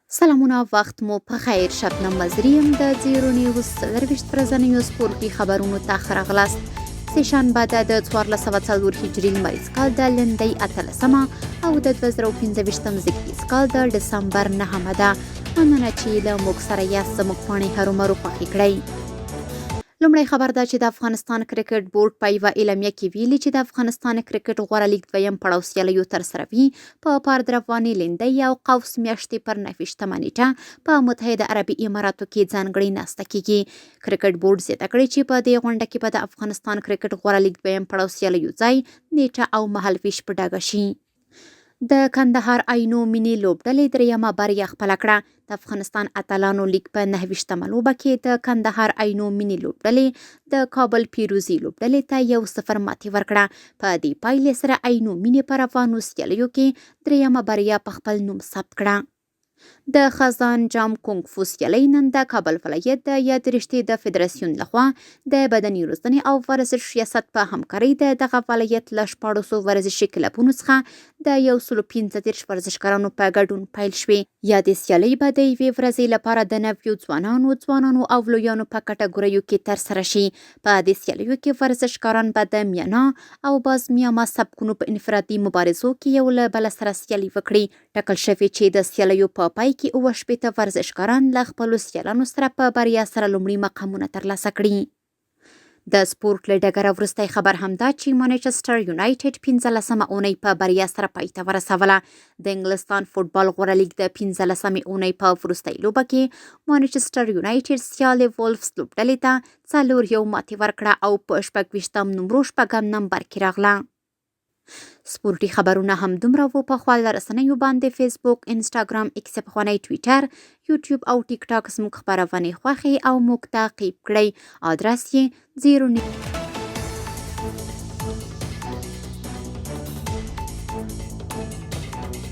سلامونه، وخت مو په خیر. شبنم مزریم د زیرو نیوز څلرویشت ورځنیو سپورټي خبرونو ته ښه راغلاست. سهشنبه د 1404 هجري لمریز کال د لندۍ 18 او د 2015 زیږدیز کال د ډسمبر 9 ده. مننه چې له موږ سره یاست. زموږ پاڼې هرومرو خوښې کړئ. لومړی خبر ده چې د افغانستان کرکټ بورډ په یوه اعلامیه کې ویلي چې د افغانستان کرکټ غوره لیګ دویم پړاو سیالیو ترسره وي په پاردرفاني لندۍ او قوس میاشتې پر 29 نیټه په متحده عربي اماراتو کې ځانګړې ناسته کیږي. کرکټ بورډ زیاته کړې چې په دې غونډه کې به د افغانستان کرکټ غوره لیګ دویم پړاو سیالیو ځای، نیټه او مهال ویش په ډاګه شي. د کندهار آینو مینی لوبډلې دریمه بریا خپله کړه. د افغانستان اتلانو لیګ په 29مه لوبه کې د کندهار آینو مینی لوبډلې د کابل پیروزي لوبډلې ته 1-0 ماتې ورکړه. په دې پایلې سره آینو مینی په روانو سیالیو کې دریمه بریا په خپل نوم ثبت کړه. د خزان جام کونګ فو سیالۍ نن د کابل ولایت د یاد رشتې د فدراسیون لخوا د بدني روزنې او ورزش ریاست په همکارۍ د دغه ولایت له 1400 ورزشي کلبونو څخه د 135 ورزشکارانو په ګډون پیل شوې. یادې سیالۍ به د یوې ورځې لپاره د نویو ځوانانو او لویانو په کټګوریو کې ترسره شي. په دې سیالیو کې ورزشکاران به د میانا او بازمیامه سبکونو په انفرادي مبارزو کې یو له بل سره سیالي وکړي. ټاکل شوې چې د سیالیو په پای کې 70 ورزشکاران له خپلو سیالانو سره په بریا سره لومړي مقامونه ترلاسه کړي. د سپورټ له ډګره وروستی خبر همدا چې مانچسټر یونایټډ 15مه اونۍ په بریا سره پای ته ورسوله. د انګلستان فوټبال غوره لیګ د 15مې اونۍ په وروستۍ لوبه کې مانچسټر یونایټډ سیالې وولفز لوبډلې ته 4-1 ماتې ورکړه او په 26 نمرو 6 نمبر کې راغله. سپورټي خبرونه هم دومره وو. په خواله رسنیو باندې فیسبوک، انسټاګرام، ایکس پخوانی ټویټر، یوټیوب او ټیک ټاک زموږ خبرونه خوښې او موږ تعقیب کړئ. آدرس یې 0